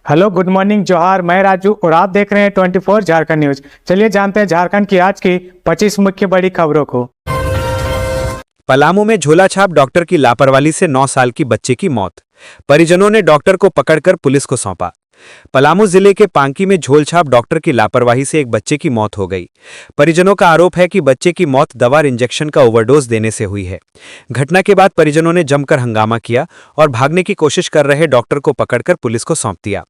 Hello, good morning, जोहार। मैं राजू और आप देख रहे हैं 24 झारखंड न्यूज। चलिए जानते हैं झारखंड की आज की 25 मुख्य बड़ी खबरों को। पलामू में झोलाछाप डॉक्टर की लापरवाही से 9 साल की बच्चे की मौत। परिजनों ने डॉक्टर को पकड़कर पुलिस को सौंपा। पलामू जिले के पांकी में झोलछाप डॉक्टर की लापरवाही से एक बच्चे की मौत हो गई। परिजनों का आरोप है कि बच्चे की मौत दवा इंजेक्शन का ओवरडोज देने से हुई है। घटना के बाद परिजनों ने जमकर हंगामा किया और भागने की कोशिश कर रहे डॉक्टर को पकड़कर पुलिस को सौंप दिया।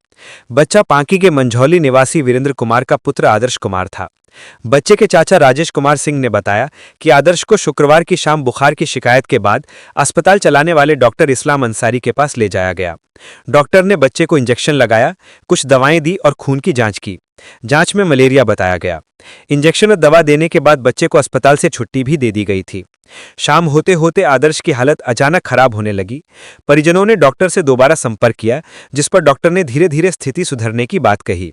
बच्चा पांकी के मंझौली निवासी वीरेंद्र कुमार का पुत्र आदर्श कुमार था। बच्चे के चाचा राजेश कुमार सिंह ने बताया कि आदर्श को शुक्रवार की शाम बुखार की शिकायत के बाद अस्पताल चलाने वाले डॉक्टर इस्लाम अंसारी के पास ले जाया गया। डॉक्टर ने बच्चे को इंजेक्शन लगाया, कुछ दवाएं दी और खून की जांच की। जांच में मलेरिया बताया गया। इंजेक्शन और दवा देने के बाद बच्चे को अस्पताल से छुट्टी भी दे दी गई थी। शाम होते होते आदर्श की हालत अचानक खराब होने लगी। परिजनों ने डॉक्टर से दोबारा संपर्क किया, जिस पर डॉक्टर ने धीरे धीरे स्थिति सुधरने की बात कही।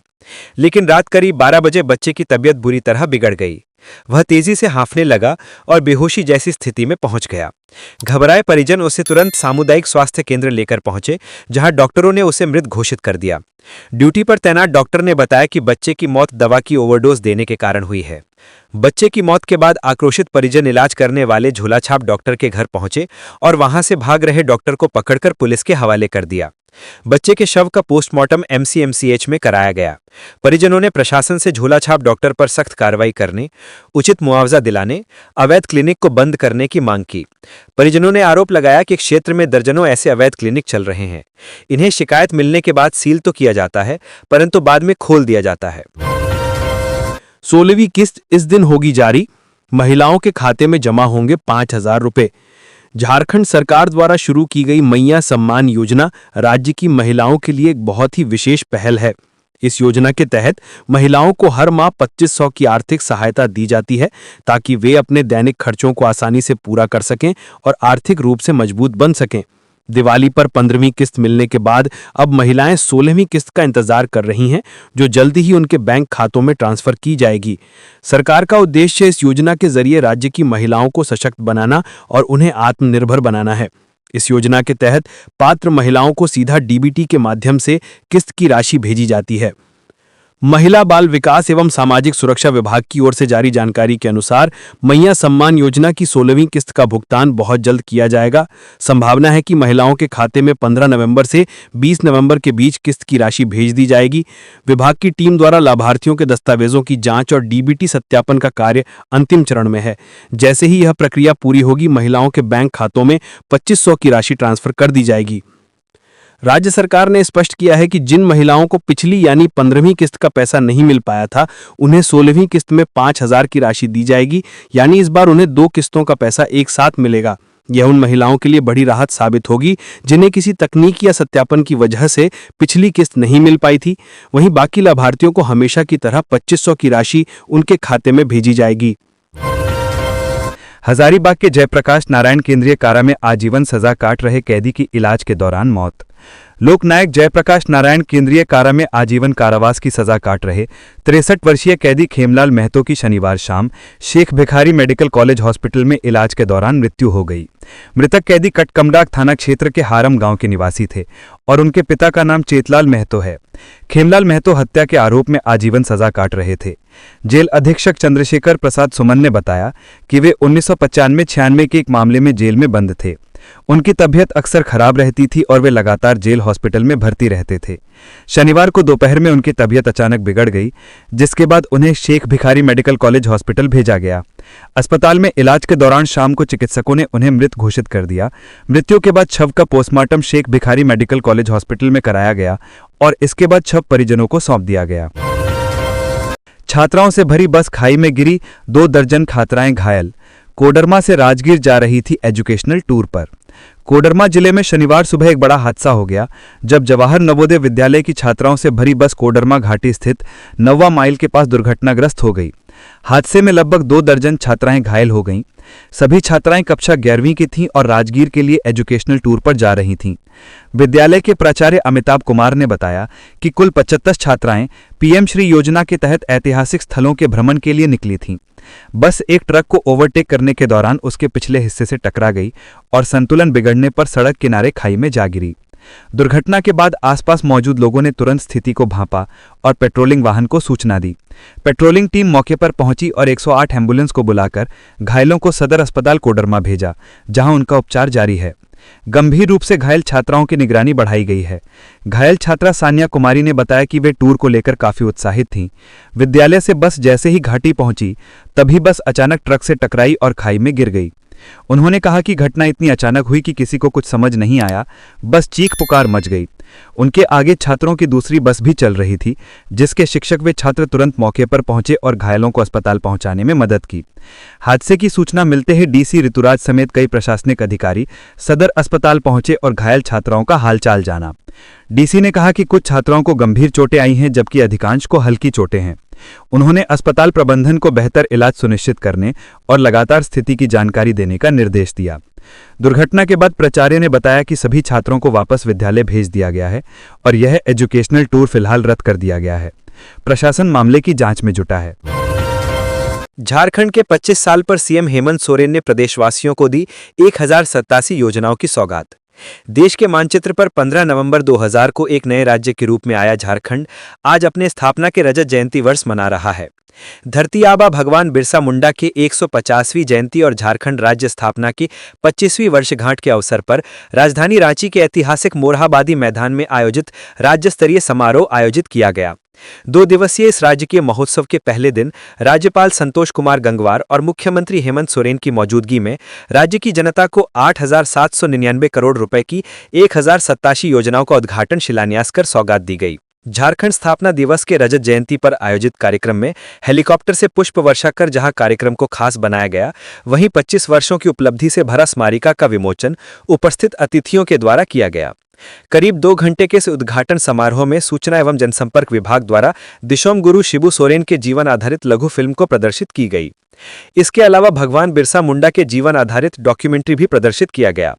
लेकिन रात करीब 12 बजे बच्चे की तबीयत बुरी तरह बिगड़ गई। वह तेजी से हांफने लगा और बेहोशी जैसी स्थिति में पहुंच गया। घबराए परिजन उसे तुरंत सामुदायिक स्वास्थ्य केंद्र लेकर पहुंचे, जहां डॉक्टरों ने उसे मृत घोषित कर दिया। ड्यूटी पर तैनात डॉक्टर ने बताया कि बच्चे की मौत दवा की ओवरडोज देने के कारण हुई है। बच्चे की मौत के बाद आक्रोशित परिजन इलाज करने वाले झोलाछाप डॉक्टर के घर पहुंचे और वहां से भाग रहे डॉक्टर को पकड़कर पुलिस के हवाले कर दिया। बच्चे के शव का पोस्टमार्टम एमसीएमसीएच में कराया गया। परिजनों ने प्रशासन से झोलाछाप डॉक्टर पर सख्त कार्रवाई करने, उचित मुआवजा दिलाने, अवैध क्लिनिक को बंद करने की मांग की। परिजनों ने आरोप लगाया कि क्षेत्र में दर्जनों ऐसे अवैध क्लिनिक चल रहे हैं। इन्हें शिकायत मिलने के बाद सील तो किया जाता है, परंतु बाद में खोल दिया जाता है। 16वीं किस्त इस दिन होगी जारी। महिलाओं के खाते में जमा होंगे 5,000 रुपए। झारखंड सरकार द्वारा शुरू की गई मैया सम्मान योजना राज्य की महिलाओं के लिए एक बहुत ही विशेष पहल है। इस योजना के तहत महिलाओं को हर माह 2500 की आर्थिक सहायता दी जाती है, ताकि वे अपने दैनिक खर्चों को आसानी से पूरा कर सकें और आर्थिक रूप से मजबूत बन सकें। दिवाली पर 15वीं किस्त मिलने के बाद अब महिलाएं 16वीं किस्त का इंतजार कर रही हैं, जो जल्दी ही उनके बैंक खातों में ट्रांसफर की जाएगी। सरकार का उद्देश्य इस योजना के जरिए राज्य की महिलाओं को सशक्त बनाना और उन्हें आत्मनिर्भर बनाना है। इस योजना के तहत पात्र महिलाओं को सीधा डीबीटी के माध्यम से किस्त की राशि भेजी जाती है। महिला बाल विकास एवं सामाजिक सुरक्षा विभाग की ओर से जारी जानकारी के अनुसार मैया सम्मान योजना की 16वीं किस्त का भुगतान बहुत जल्द किया जाएगा। संभावना है कि महिलाओं के खाते में 15 नवंबर से 20 नवंबर के बीच किस्त की राशि भेज दी जाएगी। विभाग की टीम द्वारा लाभार्थियों के दस्तावेजों की जांच और डीबीटी सत्यापन का कार्य अंतिम चरण में है। जैसे ही यह प्रक्रिया पूरी होगी, महिलाओं के बैंक खातों में 2500 की राशि ट्रांसफर कर दी जाएगी। राज्य सरकार ने स्पष्ट किया है कि जिन महिलाओं को पिछली यानी 15वीं किस्त का पैसा नहीं मिल पाया था, उन्हें 16वीं किस्त में 5,000 की राशि दी जाएगी। यानी इस बार उन्हें 2 किस्तों का पैसा एक साथ मिलेगा। यह उन महिलाओं के लिए बड़ी राहत साबित होगी जिन्हें किसी तकनीक या सत्यापन की वजह से पिछली किस्त नहीं मिल पाई थी। वहीं बाकी लाभार्थियों को हमेशा की तरह 2500 की राशि उनके खाते में भेजी जाएगी। हजारीबाग के जयप्रकाश नारायण केंद्रीय कारा में आजीवन सजा काट रहे कैदी की इलाज के दौरान मौत। लोकनायक जयप्रकाश नारायण केंद्रीय कारा में आजीवन कारावास की सजा काट रहे 63 वर्षीय कैदी खेमलाल महतो की शनिवार शाम Sheikh Bhikhari medical college hospital में इलाज के दौरान मृत्यु हो गई। मृतक कैदी कटकमडाग थाना क्षेत्र के हारम गांव के निवासी थे और उनके पिता का नाम चेतलाल महतो है। खेमलाल महतो हत्या के आरोप में आजीवन सजा काट रहे थे। जेल अधीक्षक चंद्रशेखर प्रसाद सुमन ने बताया कि वे 1995-96 के एक मामले में जेल में बंद थे। उनकी तबीयत अक्सर खराब रहती थी और वे लगातार जेल हॉस्पिटल में भर्ती रहते थे। शनिवार को दोपहर में उनकी तबीयत अचानक बिगड़ गई, जिसके बाद उन्हें Sheikh Bhikhari medical college hospital भेजा गया। अस्पताल में इलाज के दौरान शाम को चिकित्सकों ने उन्हें मृत घोषित कर दिया। मृत्यु के बाद शव का postmortem Sheikh Bhikhari medical college hospital में कराया गया और इसके बाद शव परिजनों को सौंप दिया गया। छात्राओं से भरी बस खाई में गिरी, 2 दर्जन छात्राएं घायल। कोडरमा से राजगीर जा रही थी एजुकेशनल टूर पर। कोडरमा जिले में शनिवार सुबह एक बड़ा हादसा हो गया, जब जवाहर नवोदय विद्यालय की छात्राओं से भरी बस कोडरमा घाटी स्थित 9वां माइल के पास दुर्घटनाग्रस्त हो गई। हादसे में लगभग 2 दर्जन छात्राएं घायल हो गईं। सभी छात्राएं कक्षा 11वीं की थीं और राजगीर के लिए एजुकेशनल टूर पर जा रही थीं। विद्यालय के प्राचार्य अमिताभ कुमार ने बताया कि कुल 75 छात्राएं पीएम श्री योजना के तहत ऐतिहासिक स्थलों के भ्रमण के लिए निकली थीं। बस एक ट्रक को ओवरटेक करने के दौरान उसके पिछले हिस्से से टकरा गई और संतुलन बिगड़ने पर सड़क किनारे खाई में जा गिरी। दुर्घटना के बाद आसपास मौजूद लोगों ने तुरंत स्थिति को भांपा और पेट्रोलिंग वाहन को सूचना दी। पेट्रोलिंग टीम मौके पर पहुंची और 108 एम्बुलेंस को बुलाकर घायलों को सदर अस्पताल कोडरमा भेजा, जहां उनका उपचार जारी है। गंभीर रूप से घायल छात्राओं की निगरानी बढ़ाई गई है। घायल छात्रा सानिया कुमारी ने बताया कि वे टूर को लेकर काफी उत्साहित थीं। विद्यालय से बस जैसे ही घाटी पहुंची तभी बस अचानक ट्रक से टकराई और खाई में गिर गई। उन्होंने कहा कि घटना इतनी अचानक हुई कि किसी को कुछ समझ नहीं आया, बस चीख पुकार मच गई। उनके आगे छात्रों की दूसरी बस भी चल रही थी, जिसके शिक्षक व छात्र तुरंत मौके पर पहुंचे और घायलों को अस्पताल पहुंचाने में मदद की। हादसे की सूचना मिलते ही डीसी ऋतुराज समेत कई प्रशासनिक अधिकारी सदर अस्पताल पहुंचे और घायल छात्राओं का हालचाल जाना। डीसी ने कहा कि कुछ छात्राओं को गंभीर चोटें आई हैं, जबकि अधिकांश को हल्की चोटें हैं। उन्होंने अस्पताल प्रबंधन को बेहतर इलाज सुनिश्चित करने और लगातार स्थिति की जानकारी देने का निर्देश दिया। दुर्घटना के बाद प्राचार्य ने बताया कि सभी छात्रों को वापस विद्यालय भेज दिया गया है और यह एजुकेशनल टूर फिलहाल रद्द कर दिया गया है। प्रशासन मामले की जांच में जुटा है। झारखंड के 25 साल पर सीएम हेमंत सोरेन ने प्रदेशवासियों को दी 1087 योजनाओं की सौगात। देश के मानचित्र पर 15 नवंबर 2000 को एक नए राज्य के रूप में आया झारखंड आज अपने स्थापना के रजत जयंती वर्ष मना रहा है। धरती आबा भगवान बिरसा मुंडा की 150वीं जयंती और झारखंड राज्य स्थापना की 25वीं वर्षगांठ के अवसर पर राजधानी रांची के ऐतिहासिक मोरहाबादी मैदान में आयोजित राज्य स्तरीय समारोह आयोजित किया गया। 2 दिवसीय इस राजकीय महोत्सव के पहले दिन राज्यपाल संतोष कुमार गंगवार और मुख्यमंत्री हेमंत सोरेन की मौजूदगी में राज्य की जनता को 8,799 करोड़ रुपए की 1087 योजनाओं का उद्घाटन शिलान्यास कर सौगात दी गई। झारखंड स्थापना दिवस के रजत जयंती पर आयोजित कार्यक्रम में हेलीकॉप्टर से पुष्प वर्षा कर जहां कार्यक्रम को खास बनाया गया, वहीं 25 वर्षों की उपलब्धि से भरा स्मारिका का विमोचन उपस्थित अतिथियों के द्वारा किया गया। करीब 2 घंटे के इस उद्घाटन समारोह में सूचना एवं जनसंपर्क विभाग द्वारा दिशोम गुरु शिबू सोरेन के जीवन आधारित लघु फिल्म को प्रदर्शित की गई। इसके अलावा भगवान बिरसा मुंडा के जीवन आधारित डॉक्यूमेंट्री भी प्रदर्शित किया गया।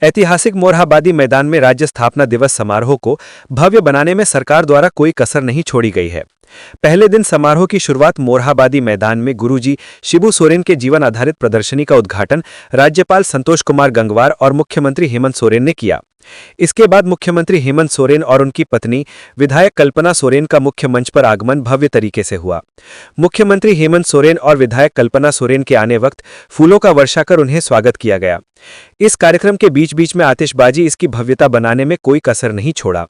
ऐतिहासिक मोरहाबादी मैदान में राज्य स्थापना दिवस समारोह को भव्य बनाने में सरकार द्वारा कोई कसर नहीं छोड़ी गई है। पहले दिन समारोह की शुरुआत मोरहाबादी मैदान में गुरुजी शिबू सोरेन के जीवन आधारित प्रदर्शनी का उद्घाटन राज्यपाल संतोष कुमार गंगवार और मुख्यमंत्री हेमंत सोरेन ने किया। इसके बाद मुख्यमंत्री हेमंत सोरेन और उनकी पत्नी विधायक कल्पना सोरेन का मुख्य मंच पर आगमन भव्य तरीके से हुआ। मुख्यमंत्री हेमंत सोरेन और विधायक कल्पना सोरेन के आने वक्त फूलों का वर्षा कर उन्हें स्वागत किया गया। इस कार्यक्रम के बीच बीच में आतिशबाजी इसकी भव्यता बनाने में कोई कसर नहीं छोड़ा।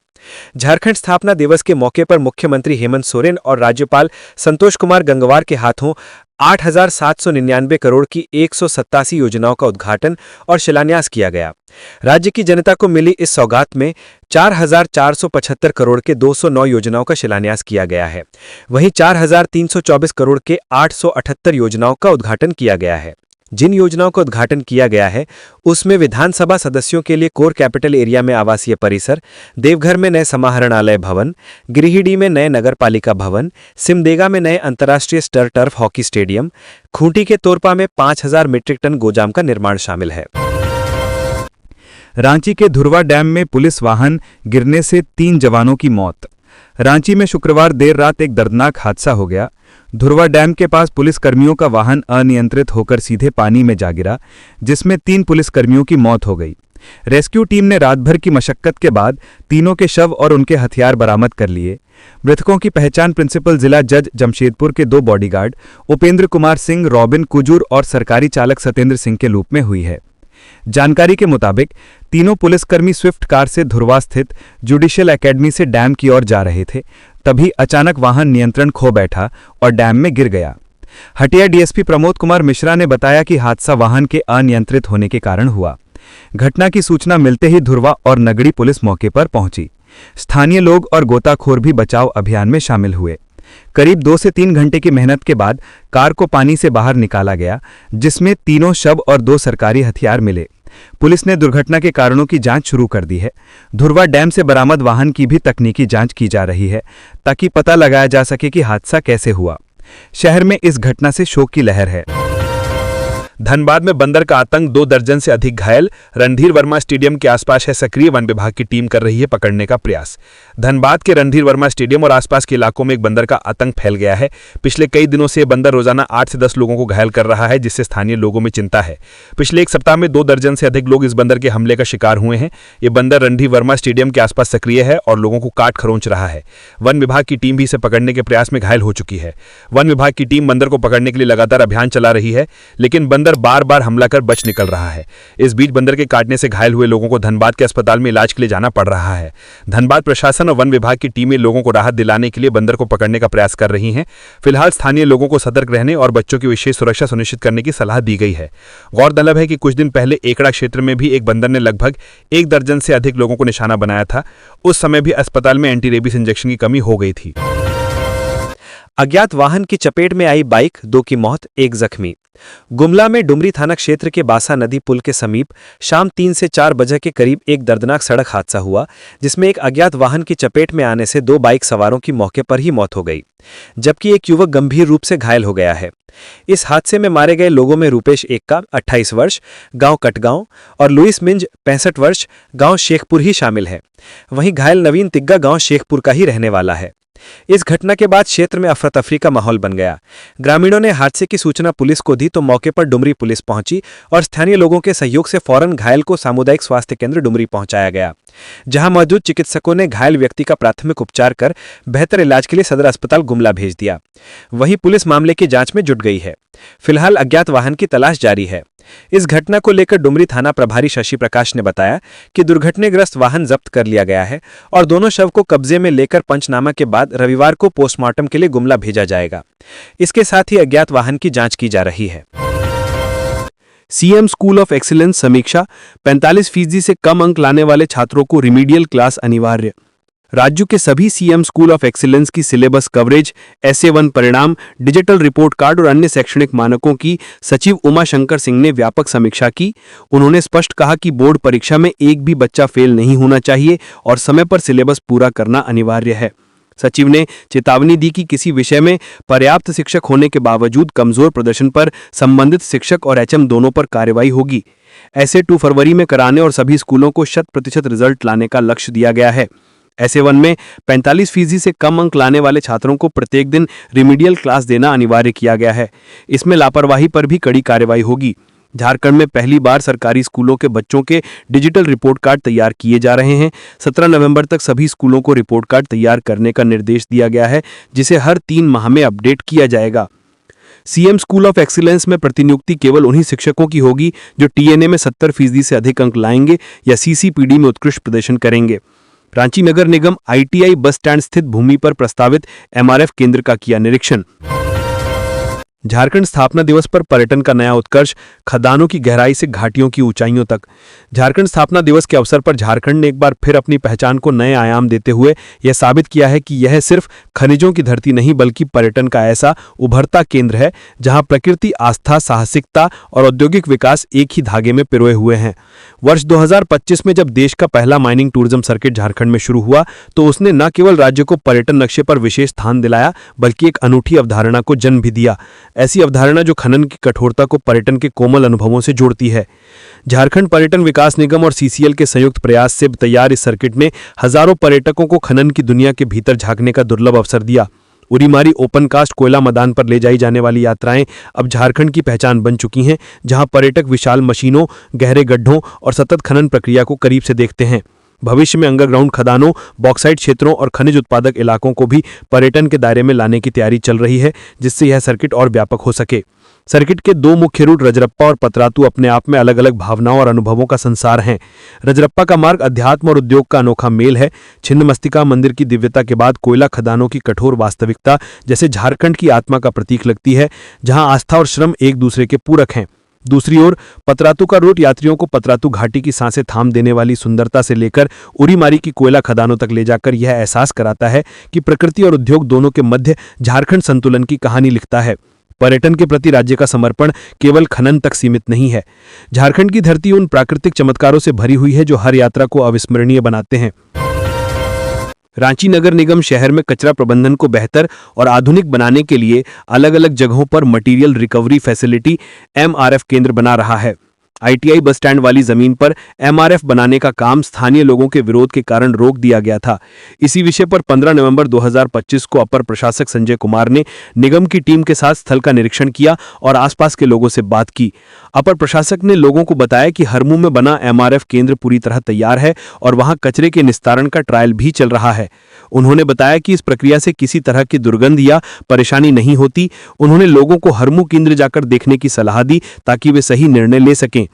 झारखंड स्थापना दिवस के मौके पर मुख्यमंत्री हेमंत सोरेन और राज्यपाल संतोष कुमार गंगवार के हाथों 8,799 करोड़ की 187 योजनाओं का उद्घाटन और शिलान्यास किया गया। राज्य की जनता को मिली इस सौगात में 4,475 करोड़ के 209 योजनाओं का शिलान्यास किया गया है। वहीं 4,324 करोड़ के 878 योजनाओं का उद्घाटन किया गया है। जिन योजनाओं का उद्घाटन किया गया है उसमें विधानसभा सदस्यों के लिए कोर कैपिटल एरिया में आवासीय परिसर, देवघर में नए समाहरणालय भवन, गिरिडीह में नए नगरपालिका भवन, सिमडेगा में नए अंतर्राष्ट्रीय स्तर टर्फ हॉकी स्टेडियम, खूंटी के तोरपा में 5,000 मीट्रिक टन गोदाम का निर्माण शामिल है। रांची के धुरवा डैम में पुलिस वाहन गिरने से 3 जवानों की मौत। रांची में शुक्रवार देर रात एक दर्दनाक हादसा हो गया। धुरवा डैम के पास पुलिसकर्मियों का वाहन अनियंत्रित होकर सीधे पानी में जा गिरा, जिसमें 3 पुलिसकर्मियों की मौत हो गई। रेस्क्यू टीम ने रात भर की मशक्कत के बाद तीनों के शव और उनके हथियार बरामद कर लिए। मृतकों की पहचान प्रिंसिपल जिला जज जमशेदपुर के 2 बॉडीगार्ड उपेंद्र कुमार सिंह, रॉबिन कुजूर और सरकारी चालक सत्येंद्र सिंह के रूप में हुई है। जानकारी के मुताबिक तीनों पुलिसकर्मी स्विफ्ट कार से धुरवा स्थित जुडिशियल एकेडमी से डैम की ओर जा रहे थे, तभी अचानक वाहन नियंत्रण खो बैठा और डैम में गिर गया। हटिया डीएसपी प्रमोद कुमार मिश्रा ने बताया कि हादसा वाहन के अनियंत्रित होने के कारण हुआ। घटना की सूचना मिलते ही धुरवा और नगड़ी पुलिस मौके पर पहुंची। स्थानीय लोग और गोताखोर भी बचाव अभियान में शामिल हुए। करीब 2 से 3 घंटे की मेहनत के बाद कार को पानी से बाहर निकाला गया, जिसमें 3 शव और 2 सरकारी हथियार मिले। पुलिस ने दुर्घटना के कारणों की जांच शुरू कर दी है। धुरवा डैम से बरामद वाहन की भी तकनीकी जांच की जा रही है, ताकि पता लगाया जा सके कि हादसा कैसे हुआ। शहर में इस घटना से शोक की लहर है। धनबाद में बंदर का आतंक, 2 दर्जन से अधिक घायल। रणधीर वर्मा स्टेडियम के आसपास है सक्रिय, वन विभाग की टीम कर रही है पकड़ने का प्रयास। धनबाद के रणधीर वर्मा स्टेडियम और आसपास के इलाकों में एक बंदर का आतंक फैल गया है। पिछले कई दिनों से यह बंदर रोजाना 8 से 10 लोगों को घायल कर रहा है, जिससे स्थानीय लोगों में चिंता है। पिछले एक सप्ताह में 2 दर्जन से अधिक लोग इस बंदर के हमले का शिकार हुए हैं। ये बंदर रणधीर वर्मा स्टेडियम के आसपास सक्रिय है और लोगों को काट खरोंच रहा है। वन विभाग की टीम भी इसे पकड़ने के प्रयास में घायल हो चुकी है। वन विभाग की टीम बंदर को पकड़ने के लिए लगातार अभियान चला रही है, लेकिन बंदर बार बार हमला कर बच निकल रहा है। इस बीच बंदर के काटने से घायल हुए लोगों को धनबाद के अस्पताल में इलाज के लिए जाना पड़ रहा है। धनबाद प्रशासन और वन विभाग की टीमें लोगों को राहत दिलाने के लिए बंदर को पकड़ने का प्रयास कर रही हैं। फिलहाल स्थानीय लोगों को सतर्क रहने और बच्चों की विशेष सुरक्षा सुनिश्चित करने की सलाह दी गई है। गौरतलब है कि कुछ दिन पहले एकड़ा क्षेत्र में भी एक बंदर ने लगभग 1 दर्जन से अधिक लोगों को निशाना बनाया था। उस समय भी अस्पताल में एंटी रेबीज इंजेक्शन की कमी हो गई थी। अज्ञात वाहन की चपेट में आई बाइक, 2 की मौत, 1 जख्मी। गुमला में डुमरी थाना क्षेत्र के बासा नदी पुल के समीप शाम 3 से 4 बजे के करीब एक दर्दनाक सड़क हादसा हुआ, जिसमें एक अज्ञात वाहन की चपेट में आने से 2 बाइक सवारों की मौके पर ही मौत हो गई, जबकि एक युवक गंभीर रूप से घायल हो गया है। इस हादसे में मारे गए लोगों में रूपेश एक्का, 28 वर्ष, गांव कटगांव, और लुइस मिंज, 65 वर्ष, गांव शेखपुर ही शामिल है। वहीं घायल नवीन तिग्गा गांव शेखपुर का ही रहने वाला है। इस घटना के बाद क्षेत्र में अफरा तफरी का माहौल बन गया। ग्रामीणों ने हादसे की सूचना पुलिस को दी तो मौके पर डुमरी पुलिस पहुंची और स्थानीय लोगों के सहयोग से फौरन घायल को सामुदायिक स्वास्थ्य केंद्र डुमरी पहुंचाया गया, जहां मौजूद चिकित्सकों ने घायल व्यक्ति का प्राथमिक उपचार कर बेहतर इलाज के लिए सदर अस्पताल गुमला भेज दिया। वहीं पुलिस मामले की जांच में जुट गई है। फिलहाल अज्ञात वाहन की तलाश जारी है। इस घटना को लेकर डुमरी थाना प्रभारी शशि प्रकाश ने बताया कि दुर्घटनाग्रस्त वाहन जब्त कर लिया गया है और दोनों शव को कब्जे में लेकर पंचनामा के बाद रविवार को पोस्टमार्टम के लिए गुमला भेजा जाएगा। इसके साथ ही अज्ञात वाहन की जांच की जा रही है। सीएम स्कूल ऑफ एक्सीलेंस समीक्षा, 45% से कम अंक लाने वाले छात्रों को रिमीडियल क्लास अनिवार्य। राज्य के सभी सीएम स्कूल ऑफ एक्सीलेंस की सिलेबस कवरेज, SA1 परिणाम, डिजिटल रिपोर्ट कार्ड और अन्य शैक्षणिक मानकों की सचिव उमा शंकर सिंह ने व्यापक समीक्षा की। उन्होंने स्पष्ट कहा कि बोर्ड परीक्षा में एक भी बच्चा फेल नहीं होना चाहिए और समय पर सिलेबस पूरा करना अनिवार्य है। सचिव ने चेतावनी दी कि किसी विषय में पर्याप्त शिक्षक होने के बावजूद कमजोर प्रदर्शन पर संबंधित शिक्षक और HM दोनों पर कार्रवाई होगी। ऐसे 2 फरवरी में कराने और सभी स्कूलों को 100% रिजल्ट लाने का लक्ष्य दिया गया है। SA1 में 45% से कम अंक लाने वाले छात्रों को प्रत्येक दिन रिमीडियल क्लास देना अनिवार्य किया गया है। इसमें लापरवाही पर भी कड़ी कार्रवाई होगी। झारखंड में पहली बार सरकारी स्कूलों के बच्चों के डिजिटल रिपोर्ट कार्ड तैयार किए जा रहे हैं। 17 नवंबर तक सभी स्कूलों को रिपोर्ट कार्ड तैयार करने का निर्देश दिया गया है, जिसे हर 3 माह में अपडेट किया जाएगा। सीएम स्कूल ऑफ एक्सीलेंस में प्रतिनियुक्ति केवल उन्हीं शिक्षकों की होगी जो TNA में 70% से अधिक अंक लाएंगे या CCPD में उत्कृष्ट प्रदर्शन करेंगे। रांची नगर निगम ITI बस स्टैंड स्थित भूमि पर प्रस्तावित MRF केंद्र का किया निरीक्षण। झारखंड स्थापना दिवस पर पर्यटन का नया उत्कर्ष, खदानों की गहराई से घाटियों की ऊंचाइयों तक। झारखंड स्थापना दिवस के अवसर पर झारखंड ने एक बार फिर अपनी पहचान को नए आयाम देते हुए यह साबित किया है कि यह सिर्फ खनिजों की धरती नहीं बल्कि पर्यटन का ऐसा उभरता केंद्र है जहां प्रकृति, आस्था, साहसिकता और औद्योगिक विकास एक ही धागे में पिरोए हुए हैं। वर्ष 2025 में जब देश का पहला माइनिंग टूरिज्म सर्किट झारखंड में शुरू हुआ तो उसने न केवल राज्य को पर्यटन नक्शे पर विशेष स्थान दिलाया बल्कि एक अनूठी अवधारणा को जन्म भी दिया। ऐसी अवधारणा जो खनन की कठोरता को पर्यटन के कोमल अनुभवों से जोड़ती है। झारखंड पर्यटन विकास निगम और CCL के संयुक्त प्रयास से तैयार इस सर्किट ने हजारों पर्यटकों को खनन की दुनिया के भीतर झांकने का दुर्लभ अवसर दिया। उरीमारी ओपन कास्ट कोयला मैदान पर ले जाई जाने वाली यात्राएं अब झारखंड की पहचान बन चुकी हैं, जहां पर्यटक विशाल मशीनों, गहरे गड्ढों और सतत खनन प्रक्रिया को करीब से देखते हैं। भविष्य में अंडरग्राउंड खदानों, बॉक्साइट क्षेत्रों और खनिज उत्पादक इलाकों को भी पर्यटन के दायरे में लाने की तैयारी चल रही है, जिससे यह सर्किट और व्यापक हो सके। सर्किट के 2 मुख्य रूट रजरप्पा और पतरातू अपने आप में अलग अलग भावनाओं और अनुभवों का संसार हैं। रजरप्पा का मार्ग अध्यात्म और उद्योग का अनोखा मेल है। छिन्नमस्तिका मंदिर की दिव्यता के बाद कोयला खदानों की कठोर वास्तविकता जैसे झारखंड की आत्मा का प्रतीक लगती है, जहां आस्था और श्रम एक दूसरे के पूरक हैं। दूसरी ओर पतरातू का रूट यात्रियों को पतरातू घाटी की सांसें थाम देने वाली सुंदरता से लेकर उरीमारी की कोयला खदानों तक ले जाकर यह एहसास कराता है कि प्रकृति और उद्योग दोनों के मध्य झारखंड संतुलन की कहानी लिखता है। पर्यटन के प्रति राज्य का समर्पण केवल खनन तक सीमित नहीं है। झारखंड की धरती उन प्राकृतिक चमत्कारों से भरी हुई है जो हर यात्रा को अविस्मरणीय बनाते हैं। रांची नगर निगम शहर में कचरा प्रबंधन को बेहतर और आधुनिक बनाने के लिए अलग अलग जगहों पर मटेरियल रिकवरी फैसिलिटी MRF केंद्र बना रहा है। ITI बस स्टैंड वाली जमीन पर MRF बनाने का काम स्थानीय लोगों के विरोध के कारण रोक दिया गया था। इसी विषय पर 15 नवंबर 2025 को अपर प्रशासक संजय कुमार ने निगम की टीम के साथ स्थल का निरीक्षण किया और आसपास के लोगों से बात की। अपर प्रशासक ने लोगों को बताया कि हरमू में बना MRF केंद्र पूरी तरह तैयार है और वहां कचरे के निस्तारण का ट्रायल भी चल रहा है। उन्होंने बताया कि इस प्रक्रिया से किसी तरह की दुर्गंध या परेशानी नहीं होती। उन्होंने लोगों को हरमू केंद्र जाकर देखने की सलाह दी ताकि वे सही निर्णय ले सकें।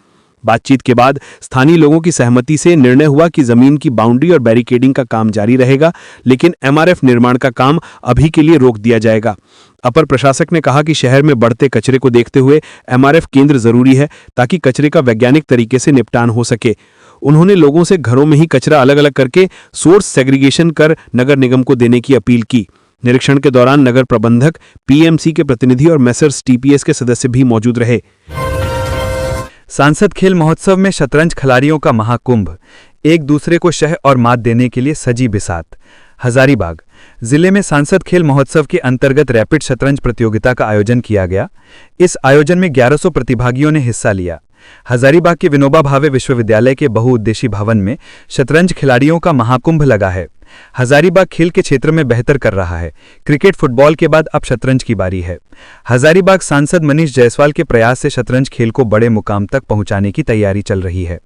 बातचीत के बाद स्थानीय लोगों की सहमति से निर्णय हुआ कि जमीन की बाउंड्री और बैरिकेडिंग का काम जारी रहेगा, लेकिन MRF निर्माण का काम अभी के लिए रोक दिया जाएगा। अपर प्रशासक ने कहा कि शहर में बढ़ते कचरे को देखते हुए MRF केंद्र जरूरी है ताकि कचरे का वैज्ञानिक तरीके से निपटान हो सके। उन्होंने लोगों से घरों में ही कचरा अलग अलग करके सोर्स सेग्रीगेशन कर नगर निगम को देने की अपील की। निरीक्षण के दौरान नगर प्रबंधक, PMC के प्रतिनिधि और मेसर्स TPS के सदस्य भी मौजूद रहे। सांसद खेल महोत्सव में शतरंज खिलाड़ियों का महाकुंभ, एक दूसरे को शह और मात देने के लिए सजी बिसात। हजारीबाग जिले में सांसद खेल महोत्सव के अंतर्गत रैपिड शतरंज प्रतियोगिता का आयोजन किया गया। इस आयोजन में 1100 प्रतिभागियों ने हिस्सा लिया। हजारीबाग के विनोबा भावे विश्वविद्यालय के बहुउद्देशीय भवन में शतरंज खिलाड़ियों का महाकुंभ लगा है। हजारीबाग खेल के क्षेत्र में बेहतर कर रहा है। क्रिकेट फुटबॉल के बाद अब शतरंज की बारी है। हजारीबाग सांसद मनीष जायसवाल के प्रयास से शतरंज खेल को बड़े मुकाम तक पहुंचाने की तैयारी चल रही है।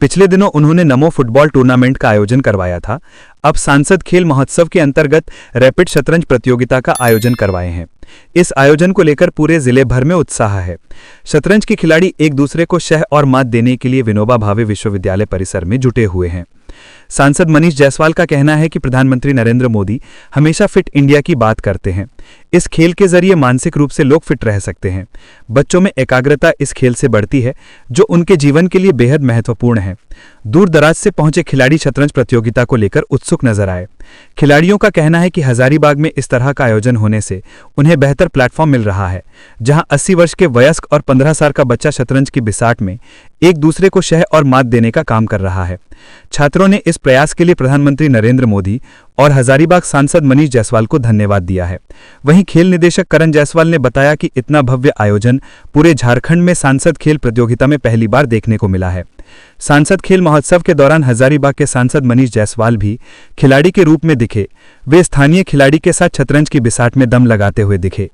पिछले दिनों उन्होंने नमो फुटबॉल टूर्नामेंट का आयोजन करवाया था। अब सांसद खेल महोत्सव के अंतर्गत रैपिड शतरंज प्रतियोगिता का आयोजन करवाए हैं। इस आयोजन को लेकर पूरे जिले भर में उत्साह है। शतरंज के खिलाड़ी एक दूसरे को शह और मात देने के लिए विनोबा भावे विश्वविद्यालय परिसर में जुटे हुए हैं। सांसद मनीष जायसवाल का कहना है कि प्रधानमंत्री नरेंद्र मोदी हमेशा फिट इंडिया की बात करते हैं। इस खेल के जरिए मानसिक रूप से लोग फिट रह सकते हैं। बच्चों में एकाग्रता इस खेल से बढ़ती है, जो उनके जीवन के लिए बेहद महत्वपूर्ण है। दूर दराज से पहुंचे खिलाड़ी शतरंज प्रतियोगिता को लेकर उत्सुक नजर आए। खिलाड़ियों का कहना है कि हजारीबाग में इस तरह का आयोजन होने से उन्हें बेहतर प्लेटफॉर्म मिल रहा है, जहां 80 वर्ष के वयस्क और 15 साल का बच्चा शतरंज की बिसाट में एक दूसरे को शह और मात देने का काम कर रहा है। छात्रों ने इस प्रयास के लिए प्रधानमंत्री नरेंद्र मोदी और हजारीबाग सांसद मनीष जायसवाल को धन्यवाद दिया है। वहीं खेल निदेशक करण जायसवाल ने बताया कि इतना भव्य आयोजन पूरे झारखंड में सांसद खेल प्रतियोगिता में पहली बार देखने को मिला है। सांसद खेल महोत्सव के दौरान हजारीबाग के सांसद मनीष जायसवाल भी खिलाड़ी के रूप में दिखे। वे स्थानीय खिलाड़ी के साथ शतरंज की बिसाट में दम लगाते हुए दिखे।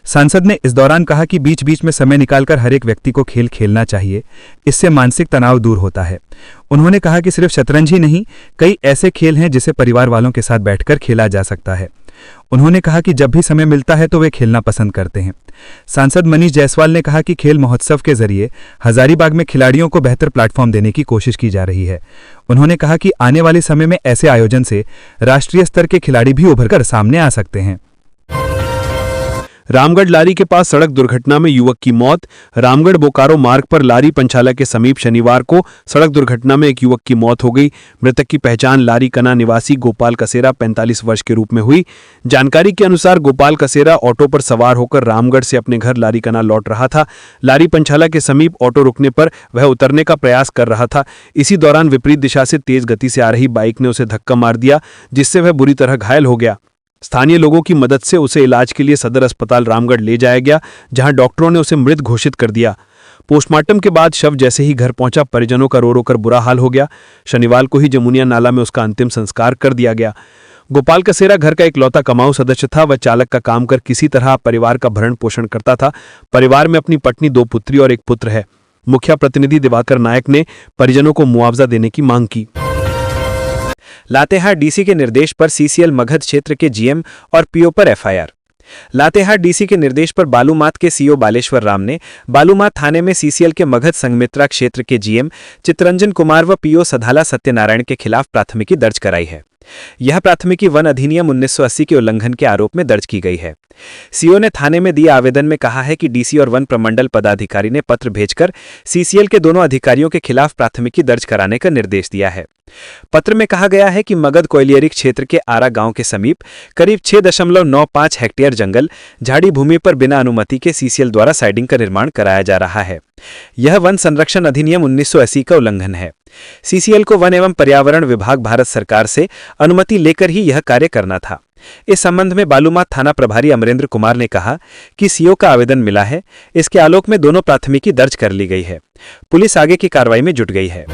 सांसद ने इस दौरान कहा कि बीच बीच में समय निकालकर हर एक व्यक्ति को खेल खेलना चाहिए, इससे मानसिक तनाव दूर होता है। उन्होंने कहा कि सिर्फ शतरंज ही नहीं, कई ऐसे खेल हैं जिसे परिवार वालों के साथ बैठकर खेला जा सकता है। उन्होंने कहा कि जब भी समय मिलता है तो वे खेलना पसंद करते हैं। सांसद मनीष जायसवाल ने कहा कि खेल महोत्सव के जरिए हजारीबाग में खिलाड़ियों को बेहतर प्लेटफॉर्म देने की कोशिश की जा रही है। उन्होंने कहा कि आने वाले समय में ऐसे आयोजन से राष्ट्रीय स्तर के खिलाड़ी भी उभरकर सामने आ सकते हैं। रामगढ़ लारी के पास सड़क दुर्घटना में युवक की मौत। रामगढ़ बोकारो मार्ग पर लारी पंचाला के समीप शनिवार को सड़क दुर्घटना में एक युवक की मौत हो गई। मृतक की पहचान लारी कना निवासी गोपाल कसेरा 45 वर्ष के रूप में हुई। जानकारी के अनुसार गोपाल कसेरा ऑटो पर सवार होकर रामगढ़ से अपने घर लारी कना लौट रहा था। लारी पंचाला के समीप ऑटो रुकने पर वह उतरने का प्रयास कर रहा था। इसी दौरान विपरीत दिशा से तेज गति से आ रही बाइक ने उसे धक्का मार दिया, जिससे वह बुरी तरह घायल हो गया। स्थानीय लोगों की मदद से उसे इलाज के लिए सदर अस्पताल रामगढ़ ले जाया गया, जहां डॉक्टरों ने उसे मृत घोषित कर दिया। पोस्टमार्टम के बाद शव जैसे ही घर पहुंचा, परिजनों का रो रो कर बुरा हाल हो गया। शनिवार को ही जमुनिया नाला में उसका अंतिम संस्कार कर दिया गया। गोपाल कसेरा घर का इकलौता कमाऊ सदस्य था। वह चालक का काम कर किसी तरह परिवार का भरण पोषण करता था। परिवार में अपनी पत्नी, 2 पुत्री और 1 पुत्र है। मुखिया प्रतिनिधि दिवाकर नायक ने परिजनों को मुआवजा देने की मांग की। लातेहार डीसी के निर्देश पर सीसीएल मगध क्षेत्र के जीएम और पीओ पर एफआईआर। लातेहार डीसी के निर्देश पर बालूमाथ के सीओ बालेश्वर राम ने बालूमाथ थाने में सीसीएल के मगध संघमित्रा क्षेत्र के जीएम चितरंजन कुमार व पीओ सधाला सत्यनारायण के खिलाफ प्राथमिकी दर्ज कराई है। यह प्राथमिकी वन अधिनियम 1980 के उल्लंघन के आरोप में दर्ज की गई है। सीओ ने थाने में दिए आवेदन में कहा है कि डीसी और वन प्रमंडल पदाधिकारी ने पत्र भेजकर सीसीएल के दोनों अधिकारियों के खिलाफ प्राथमिकी दर्ज कराने का निर्देश दिया है। पत्र में कहा गया है कि मगध कोयलियरी क्षेत्र के आरा गांव के समीप करीब 6.95 हेक्टेयर जंगल झाड़ी भूमि पर बिना अनुमति के सीसीएल द्वारा साइडिंग का निर्माण कराया जा रहा है। यह वन संरक्षण अधिनियम 1980 का उल्लंघन है। सीसीएल को वन एवं पर्यावरण विभाग भारत सरकार से अनुमति लेकर ही यह कार्य करना था। इस संबंध में बालूमाथ थाना प्रभारी अमरेंद्र कुमार ने कहा कि सीओ का आवेदन मिला है। इसके आलोक में दोनों प्राथमिकी दर्ज कर ली गई है। पुलिस आगे की कार्रवाई में जुट गई है।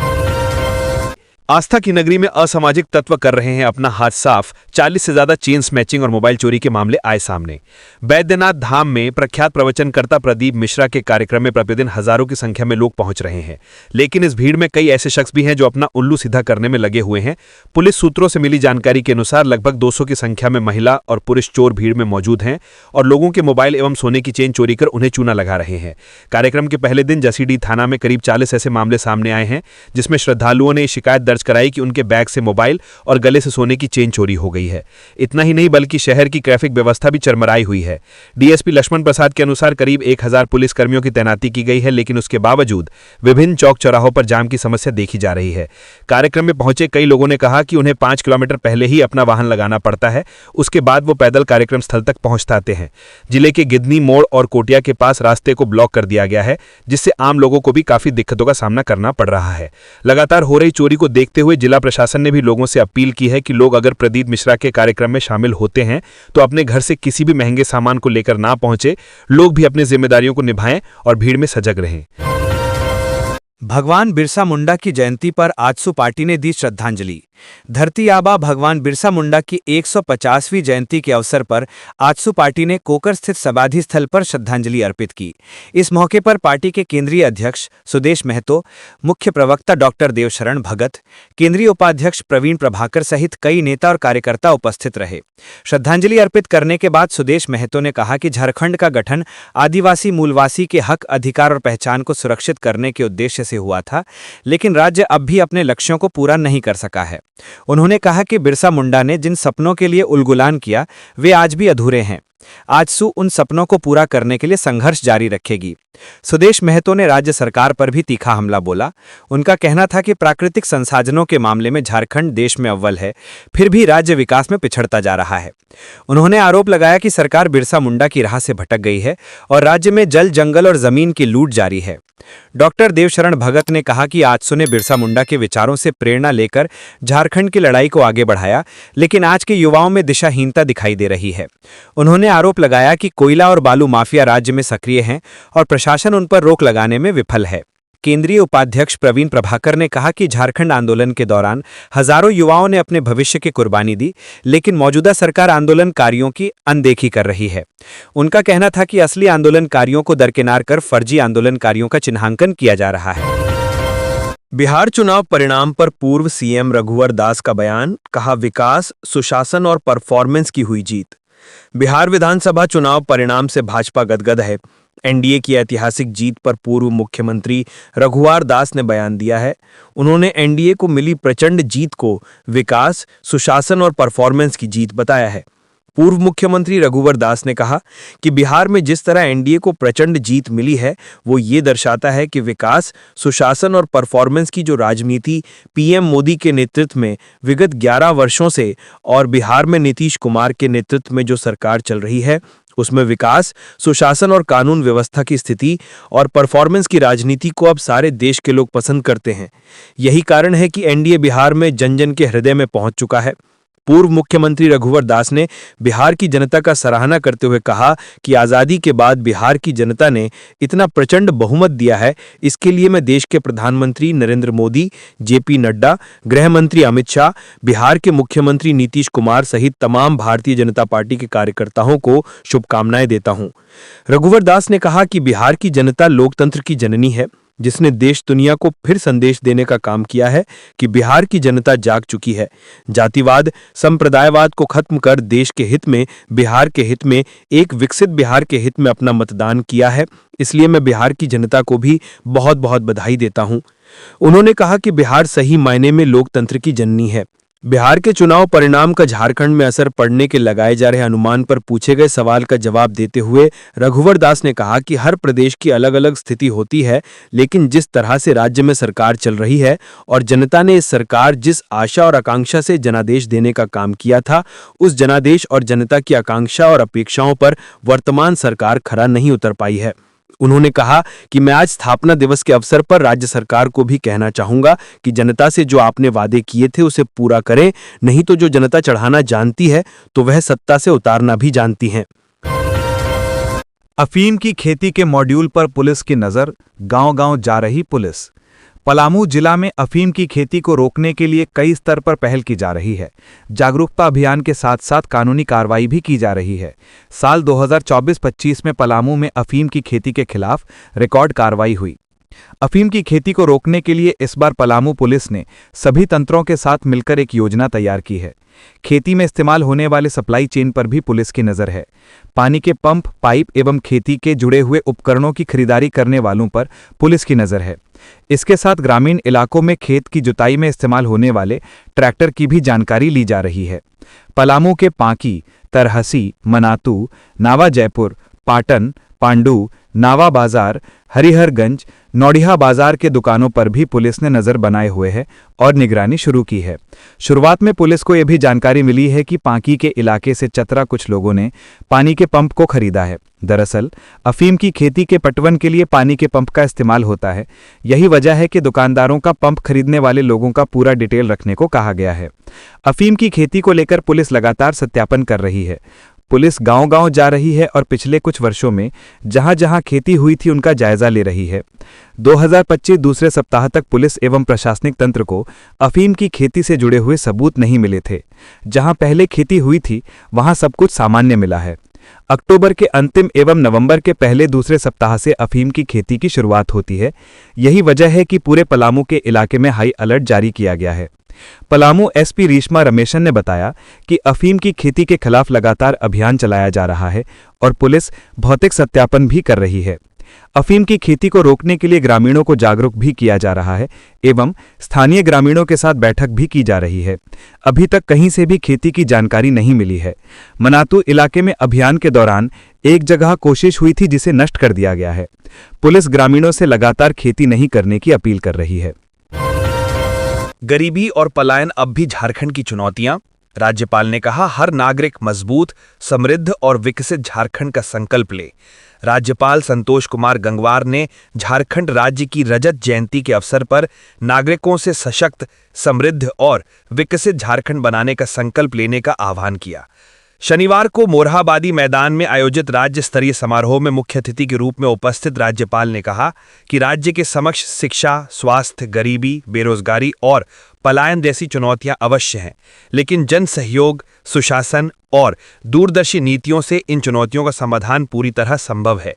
आस्था की नगरी में असामाजिक तत्व कर रहे हैं अपना हाथ साफ। 40 से ज्यादा चेन स्नैचिंग और मोबाइल चोरी के मामले आए सामने। बैद्यनाथ धाम में प्रख्यात प्रवचनकर्ता प्रदीप मिश्रा के कार्यक्रम में प्रतिदिन हजारों की संख्या में लोग पहुंच रहे हैं, लेकिन इस भीड़ में कई ऐसे शख्स भी हैं जो अपना उल्लू सीधा करने में लगे हुए हैं। पुलिस सूत्रों से मिली जानकारी के अनुसार लगभग 200 की संख्या में महिला और पुरुष चोर भीड़ में मौजूद हैं और लोगों के मोबाइल एवं सोने की चेन चोरी कर उन्हें चूना लगा रहे हैं। कार्यक्रम के पहले दिन जसीडीह थाना में करीब 40 ऐसे मामले सामने आए हैं, जिसमें श्रद्धालुओं ने शिकायत दर्ज कराई कि उनके बैग से मोबाइल और गले से सोने की चेन चोरी हो गई है। इतना ही नहीं बल्कि शहर की ट्रैफिक व्यवस्था भी चरमराई हुई है। डीएसपी लक्ष्मण प्रसाद के अनुसार करीब 1000 पुलिसकर्मियों की तैनाती की गई है, लेकिन उसके बावजूद विभिन्न चौक चौराहों पर जाम की समस्या देखी जा रही है। कार्यक्रम में पहुंचे कई लोगों ने कहा कि उन्हें 5 किलोमीटर पहले ही अपना वाहन लगाना पड़ता है, उसके बाद वो पैदल कार्यक्रम स्थल तक पहुंचते हैं। जिले के गिदनी मोड़ और कोटिया के पास रास्ते को ब्लॉक कर दिया गया है, जिससे आम लोगों को भी काफी दिक्कतों का सामना करना पड़ रहा है। लगातार हो रही चोरी को देखते हुए जिला प्रशासन ने भी लोगों से अपील की है कि लोग अगर प्रदीप मिश्रा के कार्यक्रम में शामिल होते हैं तो अपने घर से किसी भी महंगे सामान को लेकर ना पहुंचे। लोग भी अपनी जिम्मेदारियों को निभाएं और भीड़ में सजग रहें। भगवान बिरसा मुंडा की जयंती पर आजसू पार्टी ने दी श्रद्धांजलि। धरती आबा भगवान बिरसा मुंडा की 150वीं जयंती के अवसर पर आजसू पार्टी ने कोकर स्थित समाधि स्थल पर श्रद्धांजलि अर्पित की। इस मौके पर पार्टी के केंद्रीय अध्यक्ष सुदेश महतो, मुख्य प्रवक्ता डॉक्टर देवशरण भगत, केंद्रीय उपाध्यक्ष प्रवीण प्रभाकर सहित कई नेता और कार्यकर्ता उपस्थित रहे। श्रद्धांजलि अर्पित करने के बाद सुदेश महतो ने कहा कि झारखंड का गठन आदिवासी मूलवासी के हक, अधिकार और पहचान को सुरक्षित करने के उद्देश्य से हुआ था, लेकिन राज्य अब भी अपने लक्ष्यों को पूरा नहीं कर सका है। उन्होंने कहा कि बिरसा मुंडा ने जिन सपनों के लिए उलगुलान किया वे आज भी अधूरे हैं। आजसू उन सपनों को पूरा करने के लिए संघर्ष जारी रखेगी। सुदेश महतो ने राज्य सरकार पर भी तीखा हमला बोला। उनका कहना था कि प्राकृतिक संसाधनों के मामले में झारखंड देश में अव्वल है, फिर भी राज्य विकास में पिछड़ता जा रहा है। उन्होंने आरोप लगाया कि सरकार बिरसा मुंडा की राह से भटक गई है और राज्य में जल, जंगल और जमीन की लूट जारी है। डॉक्टर देवशरण भगत ने कहा कि आजसू ने बिरसा मुंडा के विचारों से प्रेरणा लेकर झारखंड की लड़ाई को आगे बढ़ाया, लेकिन आज के युवाओं में दिशाहीनता दिखाई दे रही है। उन्होंने आरोप लगाया कि कोयला और बालू माफिया राज्य में सक्रिय हैं और प्रशासन उन पर रोक लगाने में विफल है। केंद्रीय उपाध्यक्ष प्रवीण प्रभाकर ने कहा कि झारखंड आंदोलन के दौरान हजारों युवाओं ने अपने भविष्य की कुर्बानी दी, लेकिन मौजूदा सरकार आंदोलनकारियों की अनदेखी कर रही है। उनका कहना था कि असली आंदोलनकारियों को दरकिनार कर फर्जी आंदोलनकारियों का चिन्हांकन किया जा रहा है। बिहार चुनाव परिणाम पर पूर्व सीएम रघुवर दास का बयान, कहा विकास, सुशासन और परफॉर्मेंस की हुई जीत। बिहार विधानसभा चुनाव परिणाम से भाजपा गदगद है। एनडीए की ऐतिहासिक जीत पर पूर्व मुख्यमंत्री रघुवर दास ने बयान दिया है। उन्होंने एनडीए को मिली प्रचंड जीत को विकास, सुशासन और परफॉर्मेंस की जीत बताया है। पूर्व मुख्यमंत्री रघुवर दास ने कहा कि बिहार में जिस तरह एनडीए को प्रचंड जीत मिली है वो ये दर्शाता है कि विकास, सुशासन और परफॉर्मेंस की जो राजनीति पीएम मोदी के नेतृत्व में विगत 11 वर्षों से और बिहार में नीतीश कुमार के नेतृत्व में जो सरकार चल रही है उसमें विकास, सुशासन और कानून व्यवस्था की स्थिति और परफॉर्मेंस की राजनीति को अब सारे देश के लोग पसंद करते हैं। यही कारण है कि एनडीए बिहार में जन जन के हृदय में पहुंच चुका है। पूर्व मुख्यमंत्री रघुवर दास ने बिहार की जनता का सराहना करते हुए कहा कि आज़ादी के बाद बिहार की जनता ने इतना प्रचंड बहुमत दिया है, इसके लिए मैं देश के प्रधानमंत्री नरेंद्र मोदी, जेपी नड्डा, गृह मंत्री अमित शाह, बिहार के मुख्यमंत्री नीतीश कुमार सहित तमाम भारतीय जनता पार्टी के कार्यकर्ताओं को शुभकामनाएं देता हूं। रघुवर दास ने कहा कि बिहार की जनता लोकतंत्र की जननी है, जिसने देश दुनिया को फिर संदेश देने का काम किया है कि बिहार की जनता जाग चुकी है। जातिवाद, संप्रदायवाद को खत्म कर देश के हित में, बिहार के हित में, एक विकसित बिहार के हित में अपना मतदान किया है। इसलिए मैं बिहार की जनता को भी बहुत बहुत बधाई देता हूं। उन्होंने कहा कि बिहार सही मायने में लोकतंत्र की जननी है। बिहार के चुनाव परिणाम का झारखंड में असर पड़ने के लगाए जा रहे अनुमान पर पूछे गए सवाल का जवाब देते हुए रघुवर दास ने कहा कि हर प्रदेश की अलग अलग स्थिति होती है, लेकिन जिस तरह से राज्य में सरकार चल रही है और जनता ने इस सरकार जिस आशा और आकांक्षा से जनादेश देने का काम किया था, उस जनादेश और जनता की आकांक्षा और अपेक्षाओं पर वर्तमान सरकार खरा नहीं उतर पाई है। उन्होंने कहा कि मैं आज स्थापना दिवस के अवसर पर राज्य सरकार को भी कहना चाहूंगा कि जनता से जो आपने वादे किए थे उसे पूरा करें, नहीं तो जो जनता चढ़ाना जानती है तो वह सत्ता से उतारना भी जानती है। अफीम की खेती के मॉड्यूल पर पुलिस की नजर, गांव-गांव जा रही पुलिस। पलामू जिला में अफीम की खेती को रोकने के लिए कई स्तर पर पहल की जा रही है। जागरूकता अभियान के साथ साथ कानूनी कार्रवाई भी की जा रही है। साल 2024-25 में पलामू में अफीम की खेती के खिलाफ रिकॉर्ड कार्रवाई हुई। अफीम की खेती को रोकने के लिए इस बार पलामू पुलिस ने सभी तंत्रों के साथ मिलकर एक योजना तैयार की है। खेती में इस्तेमाल होने वाले सप्लाई चेन पर भी पुलिस की नजर है। पानी के पंप, पाइप एवं खेती के जुड़े हुए उपकरणों की खरीदारी करने वालों पर पुलिस की नजर है। इसके साथ ग्रामीण इलाकों में खेत की जुताई में इस्तेमाल होने वाले ट्रैक्टर की भी जानकारी ली जा रही है। पलामू के पांकी, तरहसी, मनातू, नावा जयपुर, पाटन, पांडू, नावा बाजार, हरिहरगंज, नौडिहा बाजार के दुकानों पर भी पुलिस ने नजर बनाए हुए है और निगरानी शुरू की है। शुरुआत में पुलिस को यह भी जानकारी मिली है कि पांकी के इलाके से चतरा कुछ लोगों ने पानी के पंप को खरीदा है। दरअसल अफीम की खेती के पटवन के लिए पानी के पंप का इस्तेमाल होता है। यही वजह है कि दुकानदारों का पंप खरीदने वाले लोगों का पूरा डिटेल रखने को कहा गया है। अफीम की खेती को लेकर पुलिस लगातार सत्यापन कर रही है। पुलिस गांव-गांव जा रही है और पिछले कुछ वर्षों में जहां-जहां खेती हुई थी उनका जायजा ले रही है। 2025 दूसरे सप्ताह तक पुलिस एवं प्रशासनिक तंत्र को अफीम की खेती से जुड़े हुए सबूत नहीं मिले थे। जहां पहले खेती हुई थी वहां सब कुछ सामान्य मिला है। अक्टूबर के अंतिम एवं नवंबर के पहले दूसरे सप्ताह से अफीम की खेती की शुरुआत होती है। यही वजह है कि पूरे पलामू के इलाके में हाई अलर्ट जारी किया गया है। पलामू एसपी रेशमा रमेशन ने बताया कि अफीम की खेती के खिलाफ लगातार अभियान चलाया जा रहा है और पुलिस भौतिक सत्यापन भी कर रही है। अफीम की खेती को रोकने के लिए ग्रामीणों को जागरूक भी किया जा रहा है एवं स्थानीय ग्रामीणों के साथ बैठक भी की जा रही है। अभी तक कहीं से भी खेती की जानकारी नहीं मिली है। मनातू इलाके में अभियान के दौरान एक जगह कोशिश हुई थी जिसे नष्ट कर दिया गया है। पुलिस ग्रामीणों से लगातार खेती नहीं करने की अपील कर रही है। गरीबी और पलायन अब भी झारखंड की चुनौतियां। राज्यपाल ने कहा, हर नागरिक मजबूत, समृद्ध और विकसित झारखंड का संकल्प ले। राज्यपाल संतोष कुमार गंगवार ने झारखंड राज्य की रजत जयंती के अवसर पर नागरिकों से सशक्त, समृद्ध और विकसित झारखंड बनाने का संकल्प लेने का आह्वान किया। शनिवार को मोरहाबादी मैदान में आयोजित राज्य स्तरीय समारोह में मुख्य अतिथि के रूप में उपस्थित राज्यपाल ने कहा कि राज्य के समक्ष शिक्षा, स्वास्थ्य, गरीबी, बेरोजगारी और पलायन जैसी चुनौतियां अवश्य हैं, लेकिन जन सहयोग, सुशासन और दूरदर्शी नीतियों से इन चुनौतियों का समाधान पूरी तरह संभव है।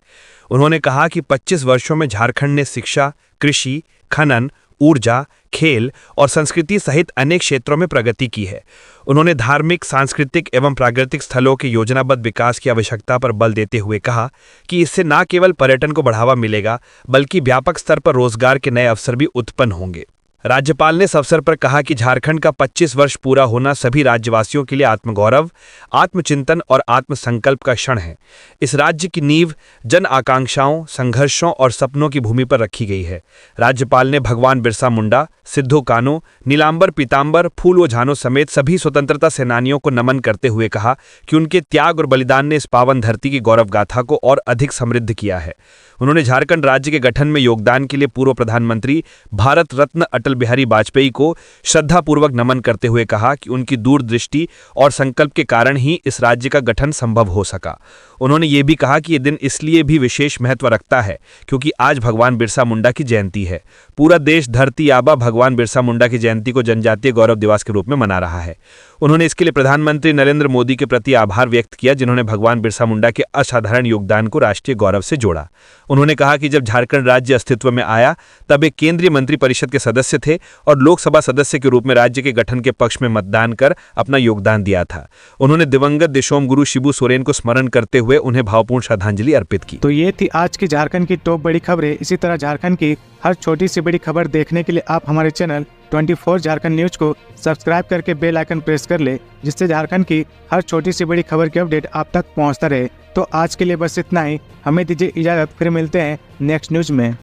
उन्होंने कहा कि 25 वर्षों में झारखंड ने शिक्षा, कृषि, खनन, ऊर्जा, खेल और संस्कृति सहित अनेक क्षेत्रों में प्रगति की है। उन्होंने धार्मिक, सांस्कृतिक एवं प्राकृतिक स्थलों के योजनाबद्ध विकास की आवश्यकता पर बल देते हुए कहा कि इससे न केवल पर्यटन को बढ़ावा मिलेगा बल्कि व्यापक स्तर पर रोजगार के नए अवसर भी उत्पन्न होंगे। राज्यपाल ने इस अवसर पर कहा कि झारखंड का 25 वर्ष पूरा होना सभी राज्यवासियों के लिए आत्मगौरव, आत्मचिंतन और आत्मसंकल्प का क्षण है। इस राज्य की नींव जन आकांक्षाओं, संघर्षों और सपनों की भूमि पर रखी गई है। राज्यपाल ने भगवान बिरसा मुंडा, सिद्धू कान्हू, नीलांबर पीतांबर, फूल झानो समेत सभी स्वतंत्रता सेनानियों को नमन करते हुए कहा कि उनके त्याग और बलिदान ने इस पावन धरती की गौरव गाथा को और अधिक समृद्ध किया है। उन्होंने झारखंड राज्य के गठन में योगदान के लिए पूर्व प्रधानमंत्री भारत रत्न अटल बिहारी वाजपेयी को श्रद्धापूर्वक नमन करते हुए कहा कि उनकी दूरदृष्टि और संकल्प के कारण ही इस राज्य का गठन संभव हो सका। उन्होंने ये भी कहा कि ये दिन इसलिए भी विशेष महत्व रखता है क्योंकि आज भगवान बिरसा मुंडा की जयंती है। पूरा देश धरती आबा भगवान बिरसा मुंडा की जयंती को जनजातीय गौरव दिवस के रूप में मना रहा है। उन्होंने इसके लिए प्रधानमंत्री नरेंद्र मोदी के प्रति आभार व्यक्त किया, जिन्होंने भगवान बिरसा मुंडा के असाधारण योगदान को राष्ट्रीय गौरव से जोड़ा। उन्होंने कहा कि जब झारखंड राज्य अस्तित्व में आया तब एक केंद्रीय मंत्रिपरिषद के सदस्य थे और लोकसभा सदस्य के रूप में राज्य के गठन के पक्ष में मतदान कर अपना योगदान दिया था। उन्होंने दिवंगत देशोम गुरु शिबू सोरेन को स्मरण करते हुए उन्हें भावपूर्ण श्रद्धांजलि अर्पित की। तो ये थी आज की झारखंड की टॉप बड़ी खबरें। इसी तरह झारखंड की हर छोटी सी बड़ी खबर देखने के लिए आप हमारे चैनल 24 झारखंड न्यूज को सब्सक्राइब करके बेल आइकन प्रेस कर ले, जिससे झारखंड की हर छोटी सी बड़ी खबर की अपडेट आप तक पहुंचता रहे। तो आज के लिए बस इतना ही। हमें दीजिए इजाजत, फिर मिलते हैं नेक्स्ट न्यूज में।